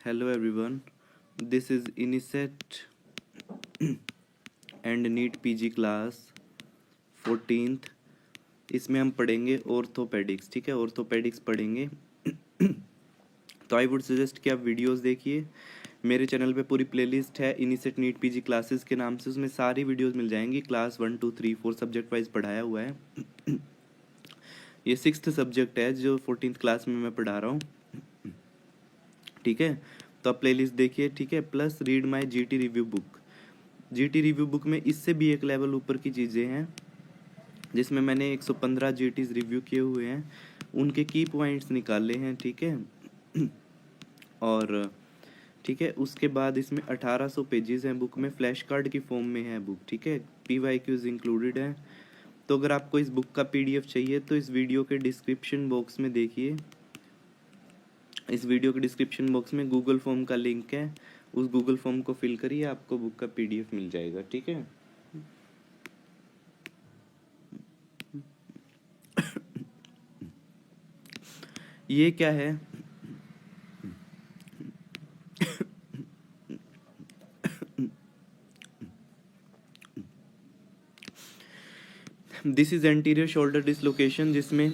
Hello everyone, this is Inicet and NEET PG class 14th। इसमें हम पढ़ेंगे orthopaedics. ठीक है, ऑर्थोपेडिक्स पढ़ेंगे। तो आई वुड सजेस्ट कि आप वीडियोस देखिए। मेरे चैनल पे पूरी प्लेलिस्ट है इनिसेट नीट पीजी क्लासेस के नाम से, उसमें सारी वीडियोस मिल जाएंगी। क्लास 1 2 3 4 सब्जेक्ट वाइज पढ़ाया हुआ है। ये 6th सब्जेक्ट है जो 14th क्लास में मैं पढ़ा रहा हूँ। ठीक है, तो आप प्लेलिस्ट देखिए। ठीक है, plus read my GT review book. GT review book में इससे भी एक लेवल ऊपर की चीज़ें हैं, जिसमें मैंने 115 जीटीज रिव्यू किए हुए हैं, उनके की पॉइंट्स निकाले हैं। ठीक है, और ठीक है, उसके बाद इसमें 1800 पेजेस हैं बुक में, फ्लैश कार्ड की फॉर्म में है बुक। ठीक है, PYQs इंक्लूडेड है। तो अगर आपको इस बुक का PDF चाहिए तो इस वीडियो के डिस्क्रिप्शन बॉक्स में देखिए। इस वीडियो के डिस्क्रिप्शन बॉक्स में गूगल फॉर्म का लिंक है, उस गूगल फॉर्म को फिल करिए, आपको बुक का PDF मिल जाएगा। ठीक है, ये क्या है? This is anterior shoulder dislocation, जिसमें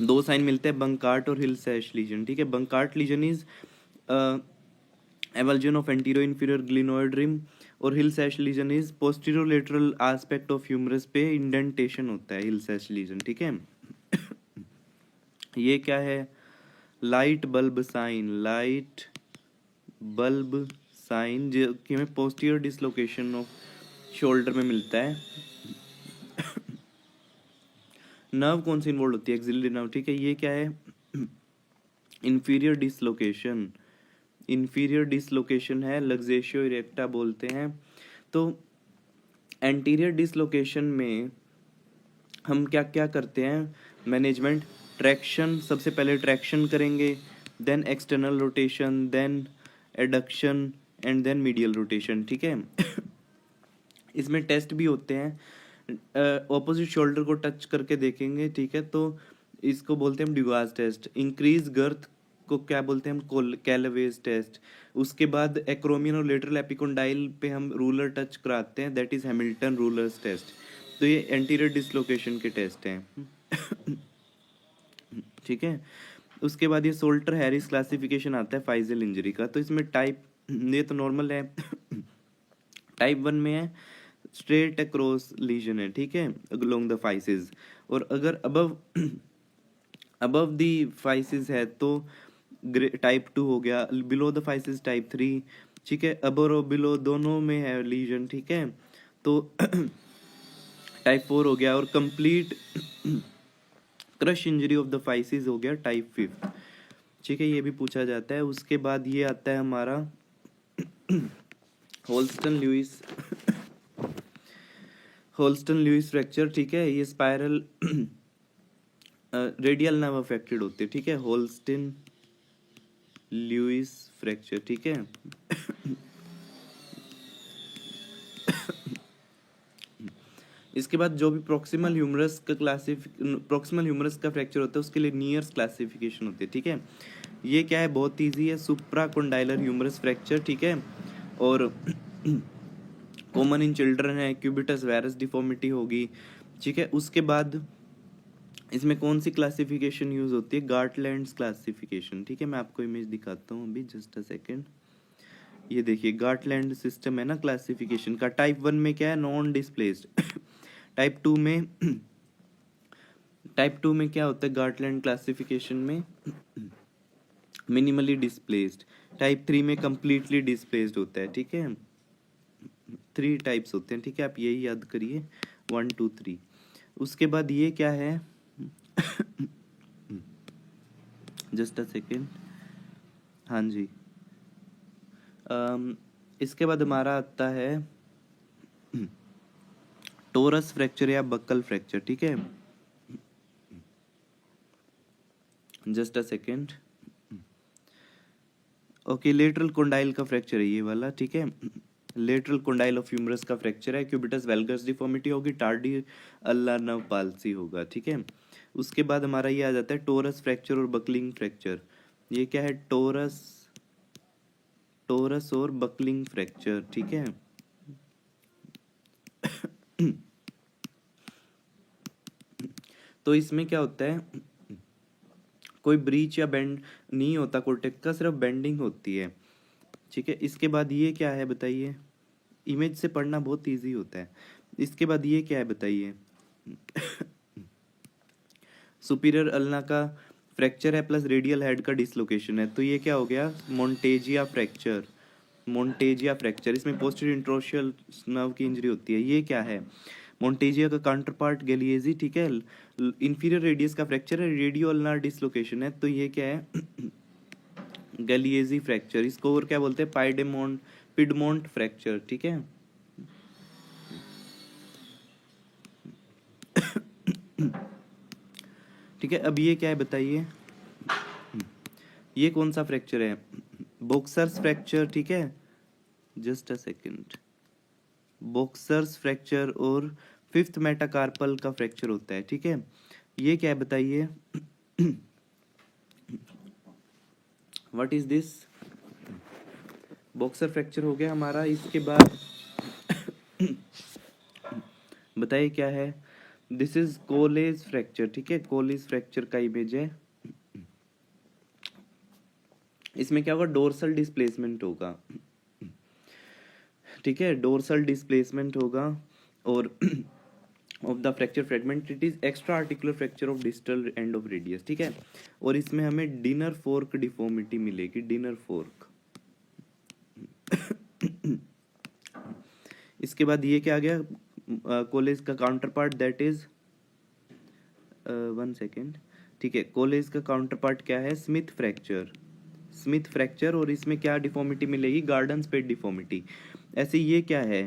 दो साइन मिलते हैं, बंकार्ट और हिल सैश लीजन। ठीक है, Bankart lesion is avulsion of anterior inferior glenoid rim, और Hill Sachs lesion is posterior lateral aspect of humerus पे इंडेंटेशन होता है हिल सैश लीजन। ठीक है, ये क्या है? Light bulb sign. Light bulb sign जो कि हमें पोस्टीरियर डिसलोकेशन ऑफ शोल्डर में मिलता है। नर्व कौन सी इन्वॉल्व होती है? Axillary nerve. ठीक है, ये क्या है? Inferior dislocation. इंफीरियर डिसलोकेशन है, लग्जेशियो इरेक्टा बोलते हैं। तो एंटीरियर डिसलोकेशन में हम क्या क्या करते हैं? मैनेजमेंट, ट्रैक्शन, सबसे पहले ट्रैक्शन करेंगे, then external rotation, then adduction and then medial rotation. ठीक है, इसमें टेस्ट भी होते हैं। ऑपोजिट शोल्डर को टच करके देखेंगे। ठीक है, तो इसको बोलते हैं हम ड्यूगास टेस्ट। इंक्रीज गर्थ को क्या बोलते हैं हम? कैलवेज टेस्ट। उसके बाद एक्रोमियन और लेटरल एपिकोंडाइल पे हम रूलर टच कराते हैं, that is Hamilton ruler's test. तो ये एंटीरियर डिसलोकेशन के टेस्ट हैं। ठीक है, उसके बाद ये सोल्टर हैरिस क्लासिफिकेशन आता है फाइजल इंजरी का। तो इसमें टाइप, ये तो नॉर्मल है। टाइप 1 में है स्ट्रेट अक्रॉस लीजन है। ठीक है, अलोंग द फाइसेस, और अगर अबव दी फाइसेस है तो टाइप 2 हो गया। Below the physis type 3। ठीक है, अबव और बिलो दोनों में है लीजन। ठीक है, तो टाइप 4 हो गया, और complete crush injury of the physis हो गया टाइप 5। ठीक है, ये भी पूछा जाता है। उसके बाद ये आता है हमारा Holstein Lewis Holstein Lewis fracture. ठीक है, ये स्पाइरल रेडियल नर्व अफेक्टेड होते हैं। ठीक है, होल्स्टन लुइस फ्रैक्चर। ठीक है, इसके बाद जो भी प्रॉक्सिमल ह्यूमरस का फ्रैक्चर होता है उसके लिए नियर्स क्लासिफिकेशन होती है। ठीक है, ये क्या है? बहुत ईजी है, सुप्रा कोंडाइलर ह्यूमरस फ्रैक्चर। ठीक है, और कॉमन इन चिल्ड्रन है, क्यूबिटस वायरस डिफॉर्मिटी होगी। ठीक है, उसके बाद इसमें कौन सी क्लासिफिकेशन यूज होती है? गार्टलैंड्स क्लासिफिकेशन। ठीक है, मैं आपको इमेज दिखाता हूँ अभी, जस्ट अ सेकेंड। ये देखिए, गार्टलैंड सिस्टम है ना क्लासिफिकेशन का। टाइप 1 में क्या है? Non displaced. टाइप 2 में क्या होता है गार्टलैंड क्लासिफिकेशन में? Minimally displaced. टाइप 3 में कंप्लीटली डिस्प्लेस्ड होता है। ठीक है, 3 टाइप्स होते हैं। ठीक है, आप यही याद करिए, 1 2 3। उसके बाद ये क्या है? Just a second. हाँ जी, इसके बाद हमारा आता है टोरस फ्रैक्चर या बक्कल फ्रैक्चर। ठीक है, just a second. Okay, lateral condyle का फ्रैक्चर है ये वाला। ठीक है, लेटरल कोंडाइल ऑफ ह्यूमरस का फ्रैक्चर है, क्यूबिटस वैल्गस डिफॉर्मिटी होगी, टार्डी अल्लर नर्व पाल्सी होगा। ठीक है, उसके बाद हमारा ये आ जाता है टोरस फ्रैक्चर और बकलिंग फ्रैक्चर। ये क्या है, टोरस और बकलिंग फ्रैक्चर, ठीक है। तो इसमें क्या होता है, कोई ब्रीच या बेंड नहीं होता कोर्टेक्स का, सिर्फ बेंडिंग होती है, ठीक है। इसके बाद ये क्या है बताइए, इमेज से पढ़ना बहुत इजी होता है। इसके बाद ये क्या है बताइए, सुपीरियर अल्ना का फ्रैक्चर है प्लस रेडियल हेड का डिसलोकेशन है, तो ये क्या हो गया, मोन्टेजिया फ्रैक्चर। मोन्टेजिया फ्रैक्चर, इसमें पोस्टीरियर इंटरओशियल नर्व की इंजरी होती है। ये क्या है, मोन्टेजिया का काउंटर पार्ट गैलिएजी, ठीक है। इंफीरियर रेडियस का फ्रैक्चर है, रेडियो अल्नार डिसलोकेशन है, तो ये क्या है, गैलिएजी फ्रैक्चर। इसको और क्या बोलते हैं, पिडमोंट फ्रैक्चर, ठीक है। ठीक है, अब ये क्या है बताइए, ये कौन सा फ्रैक्चर है, बॉक्सर्स फ्रैक्चर, ठीक है। Just a second, boxers fracture और फिफ्थ मेटाकार्पल का फ्रैक्चर होता है, ठीक है। ये क्या है बताइए, what is this, boxer fracture हो गया हमारा। इसके बाद बताइए क्या है, दिस इज कोलेज फ्रैक्चर, ठीक है। कोलेज फ्रैक्चर का इमेज है। इसमें क्या होगा, डोर्सल डिस्प्लेसमेंट होगा, ठीक है, डोर्सल डिस्प्लेसमेंट होगा। और of the fracture fragment, it is extra articular fracture of distal end of radius, ठीक है। और इसमें हमें डिनर फोर्क डिफॉर्मिटी मिलेगी, डिनर फोर्क। इसके बाद ये क्या आ गया, कोलेज का counter part, that is 1 second, ठीक है। कोलेज का काउंटर पार्ट क्या है, स्मिथ फ्रैक्चर, स्मिथ फ्रैक्चर। और इसमें क्या डिफॉर्मिटी मिलेगी, गार्डन स्पेड डिफॉर्मिटी। ऐसे ये क्या है,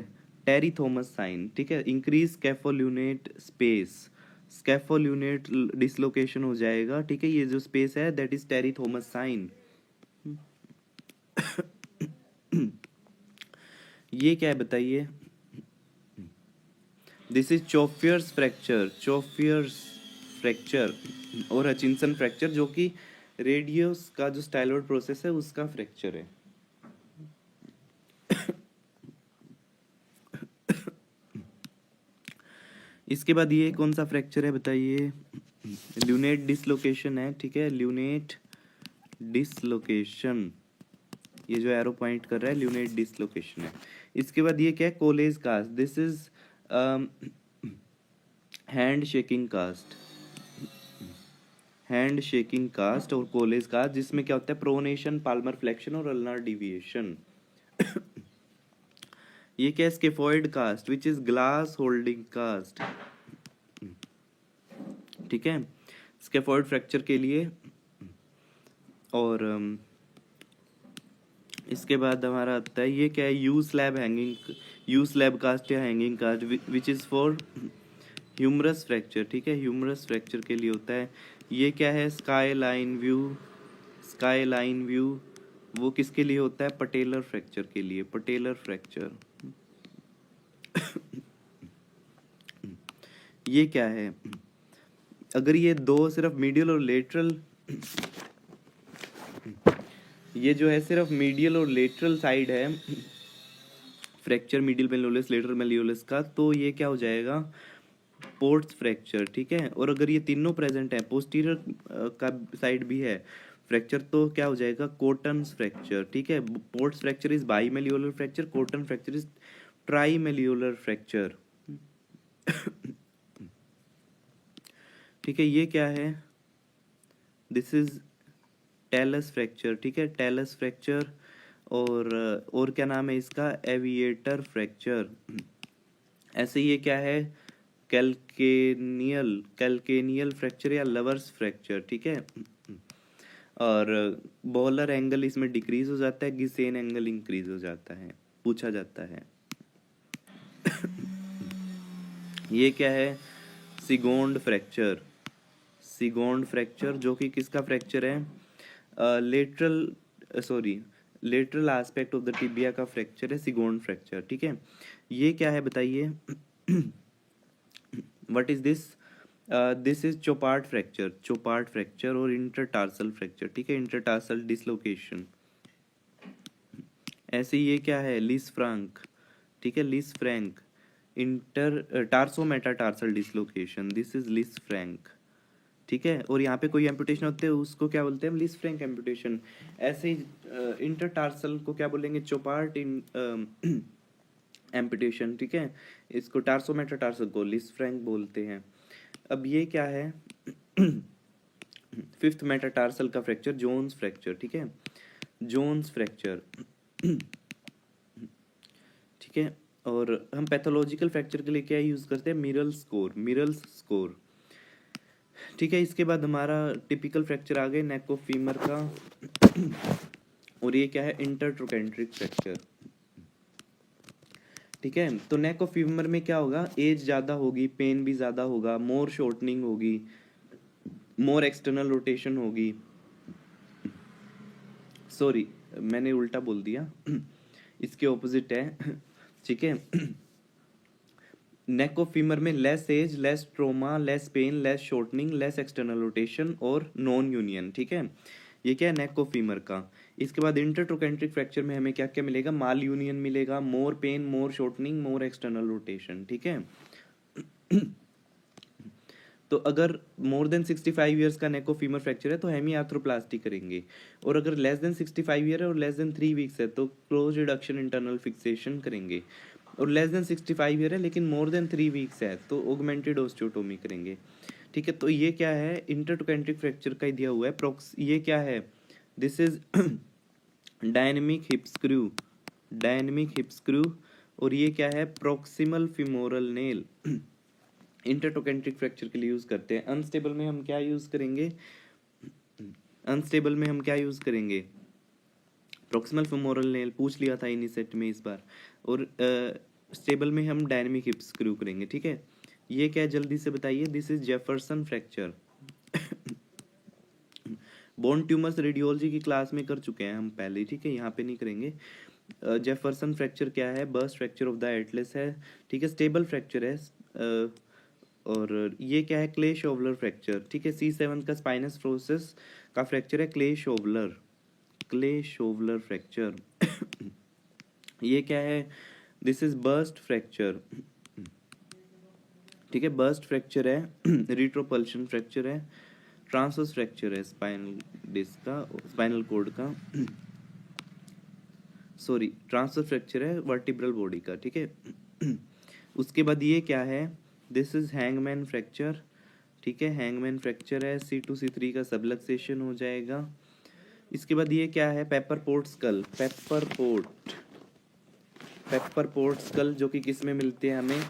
टेरी थॉमस साइन, ठीक है। Increase scapholunate space, scapholunate dislocation हो जाएगा, ठीक है। ये जो स्पेस है that is Terry Thomas sign. ये क्या है बताइए, this is chauffeur's fracture, chauffeur's fracture और हचिंसन फ्रैक्चर, जो कि रेडियस का जो स्टाइलॉइड प्रोसेस है उसका फ्रैक्चर है। इसके बाद ये कौन सा फ्रैक्चर है बताइए, ल्यूनेट डिसलोकेशन है, ठीक है। ल्यूनेट डिसलोकेशन, ये जो एरो पॉइंट कर रहा है ल्यूनेट डिसलोकेशन है। इसके बाद ये क्या है, Colles cast, this is hand shaking cast, hand shaking cast और कोलेज कास्ट, जिसमें क्या होता है, प्रोनेशन, पाल्मर फ्लेक्शन और अल्नार डिविएशन। ये क्या है, scaphoid cast, which is glass holding cast, ठीक है, स्केफॉइड फ्रैक्चर के लिए। और इसके बाद हमारा आता है, ये क्या है, U slab hanging, U slab cast या hanging cast, which is for humerus fracture, ठीक है। ह्यूमरस फ्रैक्चर के लिए होता है। ये क्या है, sky line view, sky line view, वो किसके लिए होता है, पटेलर फ्रैक्चर के लिए, पटेलर फ्रैक्चर। ये क्या है, अगर ये दो सिर्फ मीडियल और लेटरल, ये जो है सिर्फ मीडियल और लेटरल साइड है फ्रैक्चर, मीडियल मेलियोलस लेटरल मेलियोलस का, तो ये क्या हो जाएगा, पोर्ट्स फ्रैक्चर, ठीक है। और अगर ये तीनों प्रेजेंट है, पोस्टीरियर का साइड भी है फ्रैक्चर, तो क्या हो जाएगा, कोटन्स फ्रैक्चर, ठीक है। Pott's fracture is bimalleolar fracture, Cotton fracture is trimalleolar fracture, ठीक है। ये क्या है, दिस इज टेलस फ्रैक्चर, ठीक है, टेलस फ्रैक्चर। और क्या नाम है इसका, एविएटर फ्रैक्चर। ऐसे ये क्या है, कैल्केनियल फ्रैक्चर या लवर्स फ्रैक्चर, ठीक है। और बॉलर एंगल इसमें डिक्रीज हो जाता है, गिसेन एंगल इंक्रीज हो जाता है, पूछा जाता है। ये क्या है, सिगोंड फ्रैक्चर, सिगोंड फ्रैक्चर, जो कि किसका फ्रैक्चर है, lateral aspect of the tibia का फ्रैक्चर है सिगोंड फ्रैक्चर, ठीक है। ये क्या है बताइए, what is this, this is Chopart fracture और इंटरटार्सल फ्रैक्चर, ठीक है, इंटरटार्सल डिसलोकेशन। ऐसे ये क्या है, लिस फ्रैंक, ठीक है, Lisfranc inter tarsometatarsal dislocation, this is Lisfranc, ठीक है। और यहाँ पे कोई एम्पुटेशन होते हैं उसको क्या बोलते हैं, लिस फ्रैंक एम्पुटेशन। ऐसे ही इंटरटार्सल को क्या बोलेंगे, चोपार्ट इन एम्पुटेशन, ठीक है। इसको टार्सो मेटाटार्सल को लिस फ्रैंक बोलते हैं। अब ये क्या है, फिफ्थ मेटाटार्सल का फ्रैक्चर, जोन्स फ्रैक्चर, ठीक है, जोन्स फ्रैक्चर, ठीक है। और हम पैथोलॉजिकल फ्रैक्चर के लिए क्या यूज करते हैं, मिरल्स स्कोर, ठीक है। इसके बाद हमारा टिपिकल फ्रैक्चर आ गए नेक ऑफ फीमर का, और ये क्या है, इंटरट्रोकेंट्रिक फ्रैक्चर, ठीक है। तो नेक ऑफ फीमर में क्या होगा, एज ज्यादा होगी, पेन भी ज्यादा होगा, मोर शॉर्टनिंग होगी, मोर एक्सटर्नल रोटेशन होगी, सॉरी मैंने उल्टा बोल दिया, इसके ऑपोजिट है, ठीक है। नेक ऑफ फीमर में less age, less trauma, less pain, less shortening, less external rotation और नॉन यूनियन, ठीक है। ये क्या है, नेक ऑफ फीमर का। इसके बाद इंटरट्रोकेंट्रिक फ्रैक्चर में हमें क्या क्या मिलेगा, माल यूनियन मिलेगा, मोर पेन, मोर शॉर्टनिंग, मोर एक्सटर्नल रोटेशन, ठीक है। तो अगर मोर देन 65 ईयर्स का नेक ऑफ फीमर फ्रैक्चर है तो हेमी आर्थ्रोप्लास्टी करेंगे, और अगर लेस देन 65 ईयर है और लेस देन 3 वीक्स है तो क्लोज रिडक्शन इंटरनल फिक्सेशन करेंगे, और लेस देन 65 ईयर है लेकिन मोर देन 3 वीक्स है तो ऑगमेंटेड ऑस्टियोटोमी करेंगे, ठीक है। तो ये क्या है, इंटरट्रोकेंट्रिक फ्रैक्चर का ही दिया हुआ है। ये क्या है, this is dynamic hip screw, और ये क्या है, proximal femoral nail, intertrochanteric fracture के लिए यूज करते हैं। अनस्टेबल में हम क्या यूज करेंगे, प्रोक्सिमल फिमोरल नेल पूछ लिया था इन सेट में इस बार, और स्टेबल में हम डायनेमिक हिप स्क्रू करेंगे, ठीक है। ये क्या है, जल्दी से बताइए, this is Jefferson fracture. Bone tumours radiology की क्लास में कर चुके हैं हम पहले, ठीक है, यहाँ पे नहीं करेंगे। जेफरसन फ्रैक्चर क्या है, burst fracture of the Atlas है, ठीक है, स्टेबल फ्रैक्चर है। और ये क्या है, क्ले शोवलर फ्रैक्चर, ठीक है, C7 का स्पाइनस प्रोसेस का फ्रैक्चर है क्ले शोवलर फ्रैक्चर। ये क्या है, दिस इज बर्स्ट फ्रैक्चर, ठीक है, बर्स्ट फ्रैक्चर है, रिट्रोपल्शन फ्रैक्चर है, ट्रांसवर्स फ्रैक्चर है स्पाइनल कॉर्ड का, सॉरी ट्रांसवर्स फ्रैक्चर है वर्टिब्रल बॉडी का, ठीक है। उसके बाद ये क्या है, दिस इज हैंगमैन फ्रैक्चर, ठीक है, हैंगमैन फ्रैक्चर है, C2C3 का सबलक्सेशन हो जाएगा। इसके बाद ये क्या है, पेपर पोर्ट स्कल, जो कि किस में मिलते हैं हमें,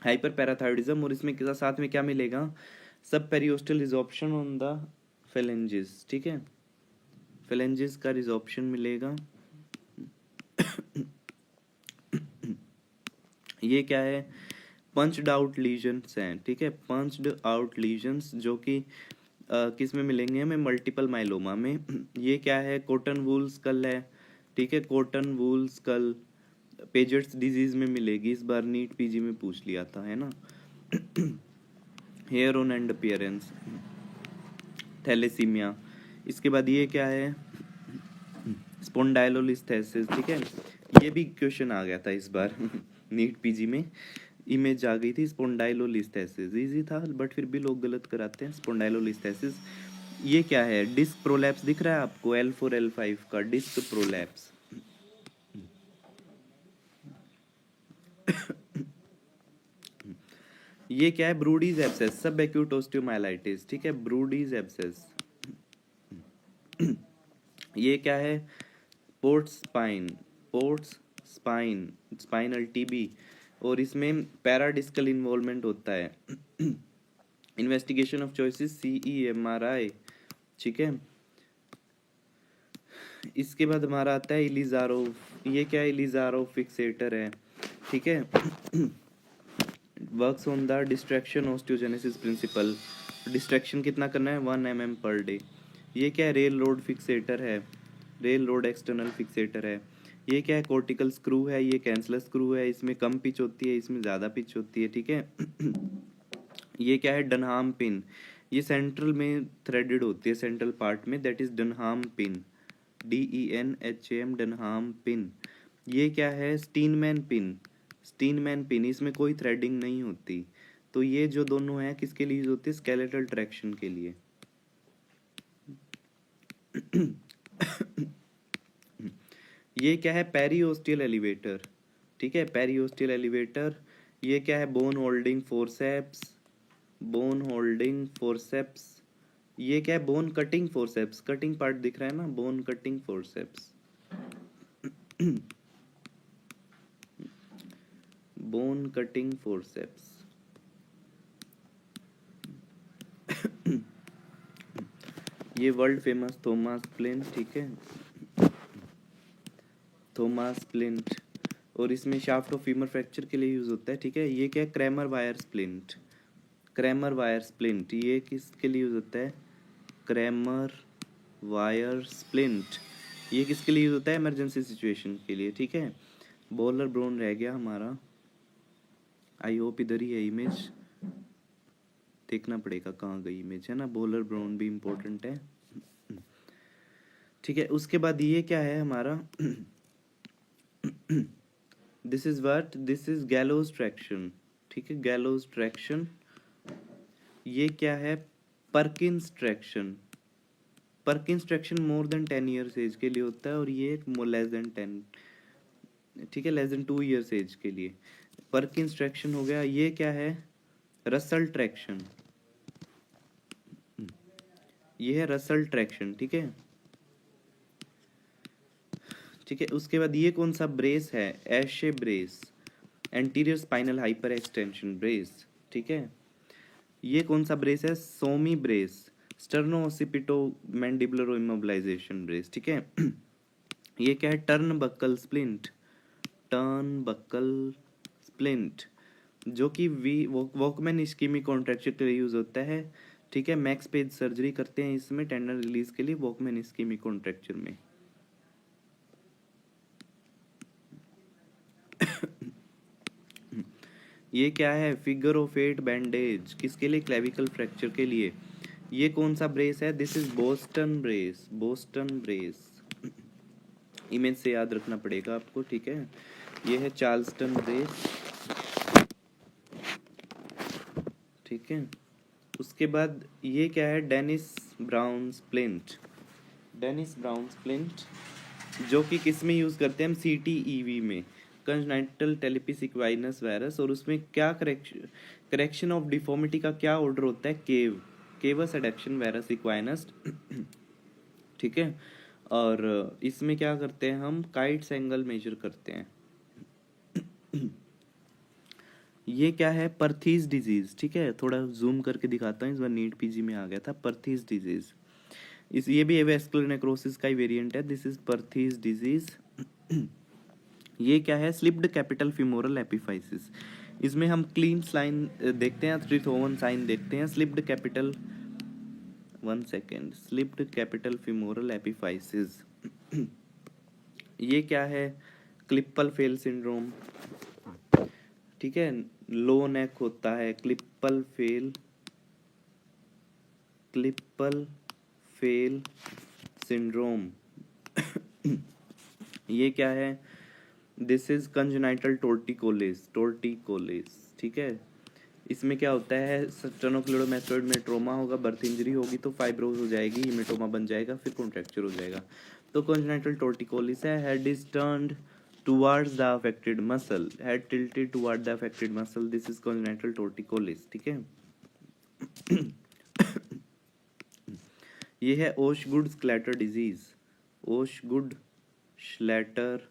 हाइपर पैराथायरॉइडिज्म, और इसमें साथ में क्या मिलेगा, सब periosteal resorption on the phalanges, ठीक है, फेलेंजेस का रिजॉर्प्शन मिलेगा। ये क्या है, पंच्ड आउट लीजन्स हैं, ठीक है, पंच्ड आउट लीजन्स जो कि किस में मिलेंगे हमें, मल्टीपल माइलोमा में। ये क्या है, कॉटन वूल स्कल है, ठीक है, cotton wool skull Paget's disease में मिलेगी, इस बार नीट पीजी में पूछ लिया था, है ना। Hair on end appearance, thalassaemia. इसके बाद ये क्या है, स्पोंडाइलोलिस्थेसिस, ठीक है, ये भी क्वेश्चन आ गया था इस बार नीट पीजी में, इमेज आ गई थी, स्पोंडाइलोलिस्थेसिस इजी था बट फिर भी लोग गलत कराते हैं, स्पोंडाइलोलिस्थेसिस। ये क्या है, डिस्क प्रोलैप्स दिख रहा है आपको, L4 L5 का डिस्क प्रोलैप्स। ये क्या है, ब्रूडीज एब्सेस, सब एक्यूट ओस्टियोमाइलाइटिस, ठीक है, ब्रूडीज एब्सेस। ये क्या है, पोर्ट्स स्पाइनल टीबी, और इसमें पैराडिस्कल इन्वॉल्वमेंट होता है। इन्वेस्टिगेशन ऑफ चॉइसेस CE-MRI, ठीक है। इसके बाद हमारा आता है इलिजारोव, ये क्या है, इलिजारोव फिक्सेटर है, ठीक है। Works on the distraction osteogenesis principle, distraction कितना करना है, 1 mm पर डे। ये क्या है, रेल रोड फिक्सेटर है, रेल रोड एक्सटर्नल फिक्सेटर है। ये क्या है, कॉर्टिकल स्क्रू है, ये कैंसलर स्क्रू है, इसमें कम पिच होती है, इसमें ज़्यादा पिच होती है, ठीक है। ये क्या है, डनहाम पिन, ये सेंट्रल में थ्रेडेड होती है, सेंट्रल पार्ट में, that is Denham pin, DENHAM, Denham pin. ये क्या है, स्टीनमैन पिन, स्टीनमैन पिन, इसमें कोई थ्रेडिंग नहीं होती। तो ये जो दोनों है किसके लिए यूज होती है, स्केलेटल ट्रैक्शन के लिए। ये क्या है, पेरियोस्टियल एलिवेटर, ठीक है, पेरियोस्टियल एलिवेटर। ये क्या है, bone holding forceps, bone holding forceps. ये क्या है, bone cutting forceps, cutting part दिख रहा है ना, bone cutting forceps, bone cutting forceps. ये वर्ल्ड फेमस थॉमस प्लिंथ, ठीक है, थॉमस प्लिंथ, और इसमें शाफ्ट ऑफ फीमर फ्रैक्चर के लिए यूज होता है, ठीक है। ये क्या है, Cramer wire splint, Cramer wire splint, ये किसके लिए यूज होता है, क्रैमर वायर स्प्लिंट, ये किसके लिए यूज होता है, इमरजेंसी सिचुएशन के लिए, ठीक है। बॉलर ब्रोन रह गया हमारा, आई होप इधर ही है इमेज, देखना पड़ेगा कहाँ गई इमेज, है ना, बॉलर ब्रोन भी इम्पोर्टेंट है, ठीक है। उसके बाद ये क्या है हमारा, this is what, this is gallows traction, ठीक है, गैलोज ट्रैक्शन। ये क्या है, Perkins traction, Perkins traction more than 10 years age के लिए होता है, और ये लेस देन 10, ठीक है, लेस देन 2 ईयर्स एज के लिए। परकिंस ट्रैक्शन हो गया। ये क्या है, रसल ट्रैक्शन, ये है रसल ट्रैक्शन, ठीक है, ठीक है। उसके बाद ये कौन सा ब्रेस है, ASHE brace, anterior spinal hyper extension brace, ठीक है। ये कौन सा ब्रेस है, SOMI brace, sterno occipito mandibular immobilisation brace, ठीक है। ये क्या है, turn buckle splint, turn buckle splint, जो कि वॉकमैन इस्कीमिक कॉन्ट्रैक्चर के लिए यूज होता है, ठीक है। मैक्स पेज सर्जरी करते हैं इसमें टेंडर रिलीज के लिए, वॉकमैन इस्कीमिक कॉन्ट्रैक्चर में। ये क्या है, फिगर ऑफ 8 बैंडेज, किसके लिए, क्लेविकल फ्रैक्चर के लिए। ये कौन सा ब्रेस है, this is Boston brace, Boston brace, image से याद रखना पड़ेगा आपको, ठीक है। ये है चार्ल्सटन ब्रेस, ठीक है। उसके बाद ये क्या है, Dennis Browne splint, Dennis Browne splint, जो कि किस में यूज करते हैं हम, CTEV में, कंजनाइटल टेलिपिस इक्वाइनस वायरस, और उसमें क्या करेक्शन ऑफ डिफॉर्मिटी का क्या ऑर्डर होता है, केवस एडेक्शन वायरस इक्वाइनस, ठीक है। और इसमें क्या करते हैं हम, काइट्स एंगल मेजर करते हैं। ये क्या है, पर्थीज डिजीज, ठीक है, थोड़ा जूम करके दिखाता हूँ, इस बार नीट PG में आ गया था, पर्थीज डिजीज। इस ये भी वेस्कुलर नेक्रोसिस का ही वेरिएंट है, दिस इज पर्थीज डिजीज। ये क्या है, स्लिप्ड कैपिटल फिमोरल एपिफाइसिस, इसमें हम क्लीन साइन देखते हैं, ट्रिथोवन साइन देखते हैं, slipped capital, 1 second, slipped capital femoral epiphysis. ये क्या है, क्लिप्पल फेल सिंड्रोम, ठीक है, लो नेक होता है, क्लिप्पल फेल सिंड्रोम। ये क्या है, दिस इज कंजेनाइटल टोर्टिकोलिस, ठीक है। इसमें क्या होता है, स्टेनोक्लेडोमेटोइड में ट्रोमा होगा, बर्थ इंजरी होगी तो फाइब्रोज हो जाएगी, हिमेटोमा बन जाएगा, फिर कॉन्ट्रैक्चर हो जाएगा। तो कंजेनाइटल टोर्टिकोलिस है, head is turned towards the affected muscle, head tilted toward the affected muscle, this is congenital torticollis, ठीक है। ये है ओशगुड स्लैटर डिजीज, ओशगुड स्लैटर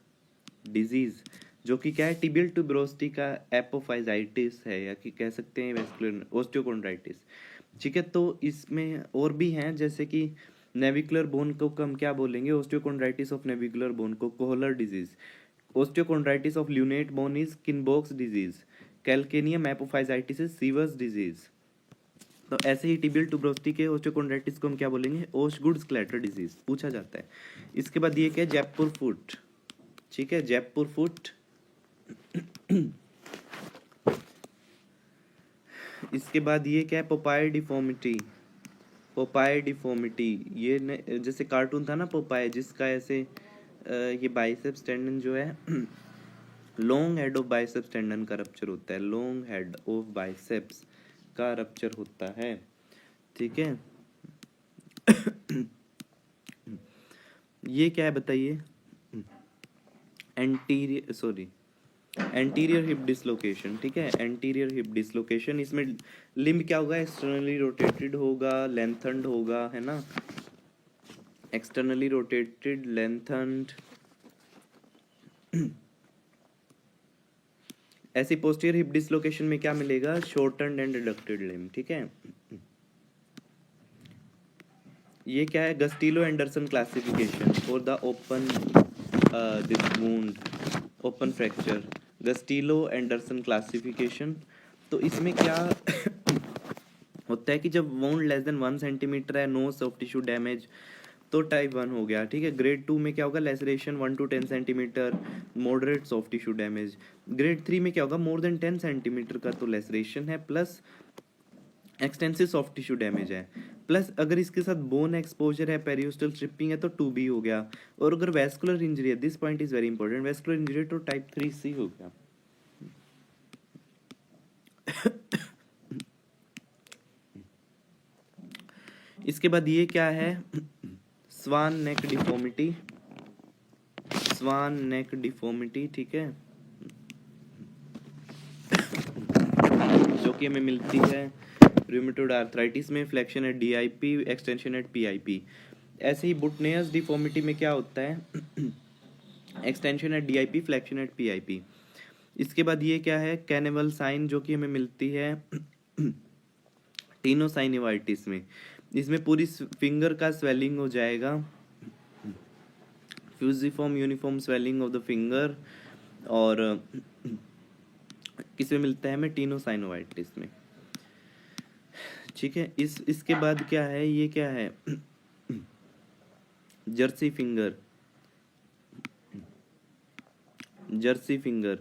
डिजीज, जो कि क्या है, टिबियल ट्यूबरोसिटी का एपोफाइजाइटिस है, या कि कह सकते हैं वेस्कुलर ओस्टियोकोंड्राइटिस, ठीक है। तो इसमें और भी हैं, जैसे कि नेविकुलर बोन को हम क्या बोलेंगे, ओस्टियोकोंड्राइटिस ऑफ नेविकुलर बोन को Kohler disease, osteochondritis of lunate bone is Kienbock's disease, calcaneum apophysitis is Sever's disease. तो ऐसे ही टिबियल ट्यूबरोसिटी के ओस्टियोकोंड्राइटिस को हम क्या बोलेंगे, ओशगुड स्क्लैटर डिजीज पूछा जाता है। इसके बाद ये क्या है, जयपुर फुट, ठीक है, जयपुर फुट। इसके बाद ये क्या है, पोपाई डिफॉर्मिटी। पोपाई डिफॉर्मिटी ये जैसे कार्टून था ना पोपाई, जिसका ऐसे ये बाइसेप्स टेंडन जो है long head of biceps tendon का रप्चर होता है, लॉन्ग हेड ऑफ बाइसेप्स का रप्चर होता है, ठीक है। ये क्या है बताइए, एंटीरियर हिप डिसलोकेशन, ठीक है, एंटीरियर हिप डिसलोकेशन। इसमें लिम्ब क्या होगा, एक्सटर्नली रोटेटेड होगा, लेंथन्ड होगा, है ना, एक्सटर्नली रोटेटेड लेंथन्ड। ऐसी पोस्टीरियर हिप डिसलोकेशन में क्या मिलेगा, शॉर्टन्ड एंड एडक्टेड लिम्ब, ठीक है। ये क्या है, Gustilo Anderson classification for the open this wound, open fracture, Gustilo Anderson classification. तो इसमें क्या होता है कि जब वुंड लेस देन 1 सेंटीमीटर है, नो सॉफ्ट टिश्यू डैमेज, तो टाइप 1 हो गया, ठीक है। ग्रेड 2 में क्या होगा, laceration 1 to 10 centimetre, moderate soft tissue damage. Grade 3 में क्या होगा, मोर देन 10 सेंटीमीटर का तो लेसरेशन है, plus extensive soft tissue damage है, प्लस अगर इसके साथ बोन एक्सपोजर है, पेरियोस्टल स्ट्रिपिंग है, तो 2B हो गया। और अगर वेस्कुलर इंजरी है, this point is very important, vascular injury तो टाइप 3C हो गया। इसके बाद ये क्या है, स्वान नेक डिफॉर्मिटी, स्वान नेक डिफॉर्मिटी, ठीक है, जो कि हमें मिलती है रूमेटॉइड आर्थराइटिस में, flexion at DIP, extension eight PIP। ऐसे ही बुटनेस डिफॉर्मिटी में क्या होता है, extension eight DIP, flexion at PIP। इसके बाद ये क्या है, कैनिवल साइन, जो कि हमें मिलती है टीनोसाइनोवाइटिस में। इसमें पूरी फिंगर का स्वेलिंग हो जाएगा, fusiform uniform swelling of the finger, और किसमें मिलता है हमें, टीनोसाइनोवाइटिस में, ठीक है। इसके बाद क्या है, ये क्या है, जर्सी फिंगर, जर्सी फिंगर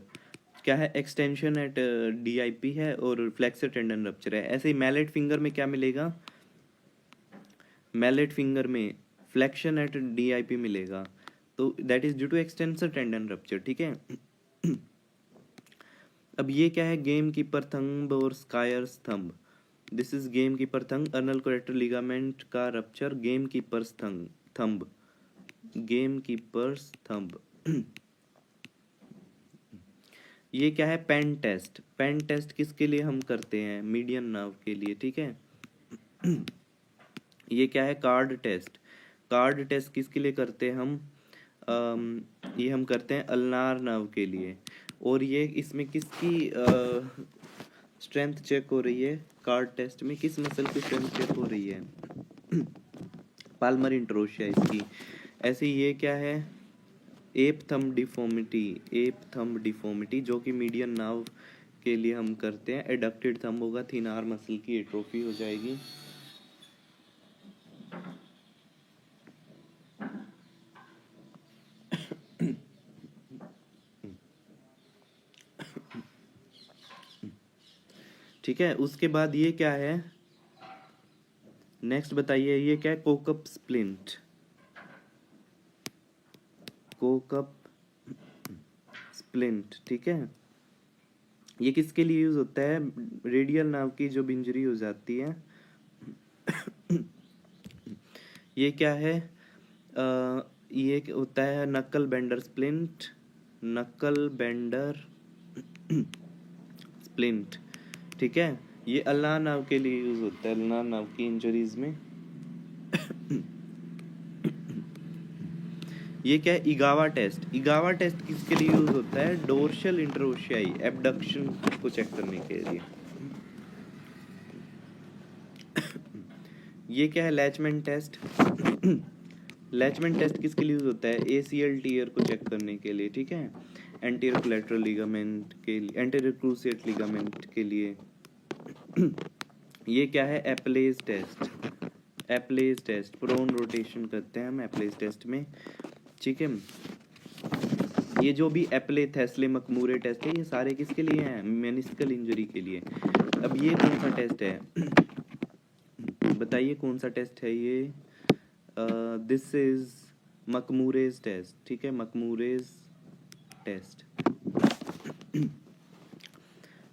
क्या है, एक्सटेंशन एट DIP है और फ्लेक्सर टेंडन रप्चर है। ऐसे ही मैलेट फिंगर में क्या मिलेगा, मैलेट फिंगर में फ्लेक्शन एट DIP मिलेगा, तो that is due to extensor tendon rupture, ठीक है। अब ये क्या है, गेम कीपर थंब और skier's thumb, this is gamekeeper thumb, ulnar collateral ligament का rupture, gamekeeper's thumb, gamekeeper's thumb. ये क्या है, पेन टेस्ट, पेन टेस्ट किसके लिए हम करते हैं, मीडियन नर्व के लिए, ठीक है। ये क्या है, कार्ड टेस्ट, कार्ड टेस्ट किसके लिए करते हैं हम, ये हम करते हैं अल्नार नर्व के लिए। और ये इसमें किसकी स्ट्रेंथ चेक हो रही है, कार्ड टेस्ट में किस मसल की स्ट्रेंथ चेक हो रही है, पाल्मर इंट्रोशिया इसकी। ऐसे ये क्या है, app thumb deformity, app thumb deformity, जो कि मीडियन नर्व के लिए हम करते हैं। एडक्टेड थंब होगा, थिनार मसल की एट्रोफी हो जाएगी। ठीक है, उसके बाद ये क्या है, नेक्स्ट बताइए, ये क्या है, कोकप स्प्लिंट, कोकप स्प्लिंट, ठीक है। ये किसके लिए यूज होता है, रेडियल नर्व की जब इंजरी हो जाती है। ये क्या है, ये होता है नक्कल बेंडर स्प्लिंट, नक्कल बेंडर स्प्लिंट, ठीक है। ये अल्नार नर्व के लिए यूज होता है, अल्नार नर्व की इंजरीज में। ये क्या है, इगावा टेस्ट, इगावा टेस्ट किसके लिए यूज होता है, डोर्सल इंटरोशियाई एब्डक्शन को चेक करने के लिए। ये क्या है, लैचमेंट टेस्ट, लैचमेंट टेस्ट किसके लिए यूज होता है, ACL टीयर को चेक करने के लिए, ठीक है, एंटीरियर कोलैटरल लिगामेंट के लिए, एंटीरियर क्रूसिएट लिगामेंट के लिए। ये क्या है, Apley's test, Apley's test, prone rotation करते हैं हम एप्लेज टेस्ट में, ठीक है। ये जो भी एप्ले थेस्ले मकमूरे टेस्ट है, ये सारे किसके लिए हैं, मेनिस्कल इंजरी के लिए। अब ये कौन सा टेस्ट है? बताइए कौन सा टेस्ट है ये? दिस इज मकमूरेज टेस्ट, ठीक है, मकमूरेज टेस्ट।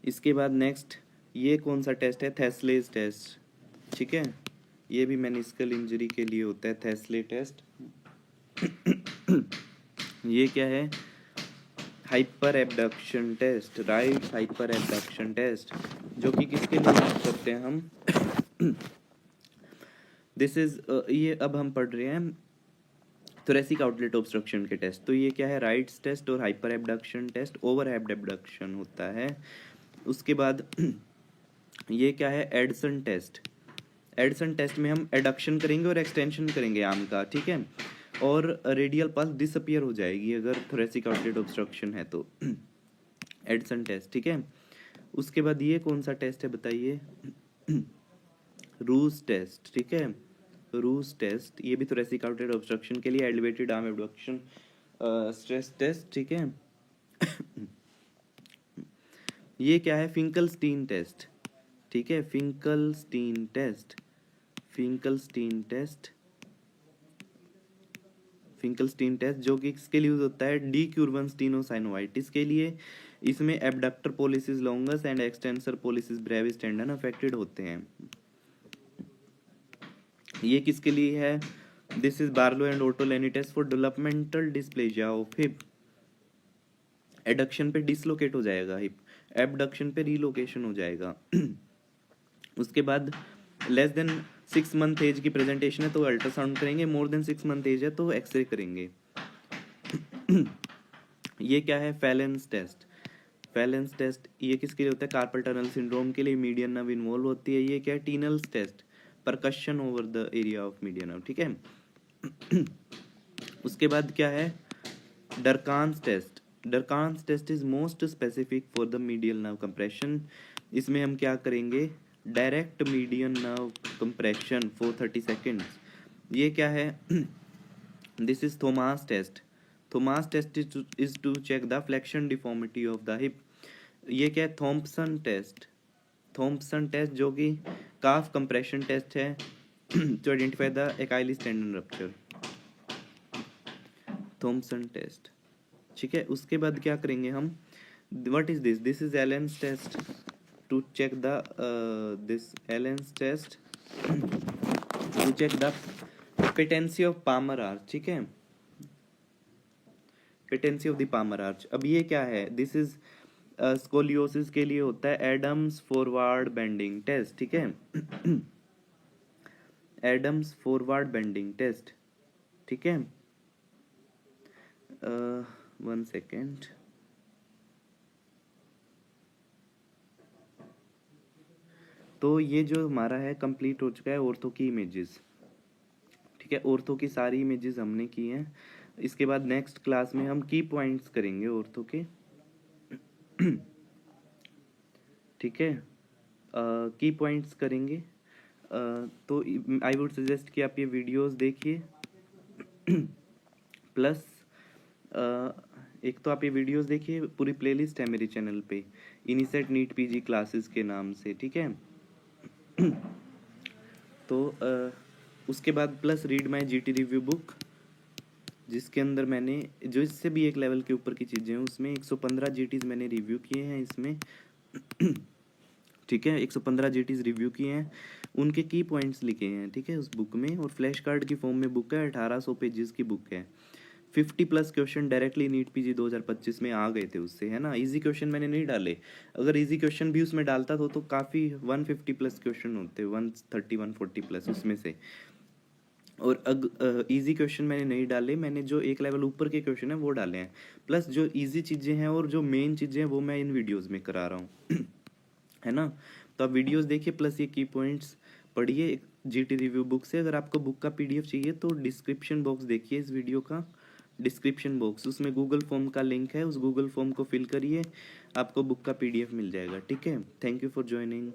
इसके बाद नेक्स्ट ये कौन सा टेस्ट है? थेस्लेज टेस्ट, ठीक है, ये भी मेनिस्कल इंजरी के लिए होता है, थेस्ले टेस्ट। ये क्या है? Hyper abduction test, right, hyper abduction test, जो कि किसके लिए यूज करते हैं हम? दिस इज ये अब हम पढ़ रहे हैं थोरेसिक आउटलेट ऑब्स्ट्रक्शन के टेस्ट। तो ये क्या है? राइट्स टेस्ट और hyper abduction test, over abduction होता है। उसके बाद ये क्या है? Edson test. एडसन टेस्ट में हम एडक्शन करेंगे और एक्सटेंशन करेंगे आर्म का, ठीक है, और रेडियल पल्स डिसअपियर हो जाएगी अगर थोरेसिक आउटलेट ऑब्स्ट्रक्शन है तो। एडसन टेस्ट, ठीक है। उसके बाद ये कौन सा टेस्ट है बताइए? रूस टेस्ट, ठीक है, रूस टेस्ट, ये भी थोरेसिक आउटलेट ऑब्स्ट्रक्शन के लिए elevated arm abduction stress test, ठीक है। ये क्या है? फिंकलस्टीन टेस्ट, ठीक है, Finkelstein test, Finkelstein test, Finkelstein test, जो कि किसके लिए यूज होता है? डीक्यूरबन के लिए। इसमें abductor pollicis longus and extensor pollicis brevis tendon affected होते हैं। ये किसके लिए है? This is Barlow and Ortolani test for developmental dysplasia of hip. Adduction पे डिसलोकेट हो जाएगा हिप, एबडक्शन पे रीलोकेशन हो जाएगा। उसके बाद लेस देन 6 मंथ एज की प्रेजेंटेशन है तो अल्ट्रासाउंड करेंगे, मोर देन 6 मंथ एज है तो एक्सरे करेंगे। ये क्या है? Phalanx test. फैलेंस टेस्ट ये किसके लिए होता है? कार्पल टनल सिंड्रोम के लिए, मीडियन नर्व इन्वॉल्व होती है। ये क्या है? Tinel's test, percussion over the area of median nerve, ठीक है। उसके बाद क्या है? Durkan's test. Durkan's test is most specific for the medial nerve compression. इसमें हम क्या करेंगे? Direct median nerve compression for 30 seconds. ये क्या है? This is Thomas test. Thomas test is to check the flexion deformity of the hip. ये क्या है? Thompson test. थॉम्पसन टेस्ट जो कि काफ कंप्रेशन टेस्ट है to identify the Achilles tendon rupture. Thompson test, ठीक है। उसके बाद क्या करेंगे हम? What is this? This is Allen's test to check the this Allen's test to check the patency of palmar arch, ठीक है, patency of the palmar arch. अब ये क्या है? दिस इज स्कोलियोसिस के लिए होता है एडम्स फॉरवर्ड बेंडिंग टेस्ट, ठीक है। एडम्स फॉरवर्ड बेंडिंग टेस्ट, ठीक है। 1 सेकेंड। तो ये जो हमारा है कंप्लीट हो चुका है ऑर्थो की इमेजेस, ठीक है, ऑर्थो की सारी इमेजेस हमने की हैं। इसके बाद नेक्स्ट क्लास में हम की पॉइंट्स करेंगे ऑर्थो के, ठीक है, की पॉइंट्स करेंगे। तो आई वुड सजेस्ट कि आप ये वीडियोस देखिए। प्लस एक तो आप ये वीडियोस देखिए, पूरी प्लेलिस्ट है मेरे चैनल पे इनिसेट नीट पीजी क्लासेस के नाम से, ठीक है। तो उसके बाद plus read my GT review book, जिसके अंदर मैंने जो इससे भी एक लेवल के ऊपर की चीज़ें हैं, उसमें 115 जीटीज मैंने रिव्यू किए हैं इसमें, ठीक है, 115 जीटीज रिव्यू किए हैं, उनके की पॉइंट्स लिखे हैं, ठीक है, उस बुक में। और फ्लैश कार्ड की फॉर्म में बुक है, 1800 पेजेस की बुक है। 50+ क्वेश्चन डायरेक्टली नीट पीजी 2025 में आ गए थे उससे, है ना। इजी क्वेश्चन मैंने नहीं डाले, अगर इजी क्वेश्चन भी उसमें डालता तो काफ़ी 150+ क्वेश्चन होते, 130 140+ उसमें से। और इजी क्वेश्चन मैंने नहीं डाले, मैंने जो एक लेवल ऊपर के क्वेश्चन है वो डाले हैं। प्लस जो इजी चीज़ें हैं और जो मेन चीज़ें हैं वो मैं इन वीडियोज़ में करा रहा हूँ, है ना। तो आप वीडियोस देखिए, प्लस ये की पॉइंट्स पढ़िए जीटी रिव्यू बुक से। अगर आपको बुक का पीडीएफ चाहिए तो डिस्क्रिप्शन बॉक्स देखिए इस वीडियो का, डिस्क्रिप्शन बॉक्स, उसमें गूगल फॉर्म का लिंक है, उस गूगल फॉर्म को फिल करिए, आपको बुक का पीडीएफ मिल जाएगा, ठीक है। Thank you for joining.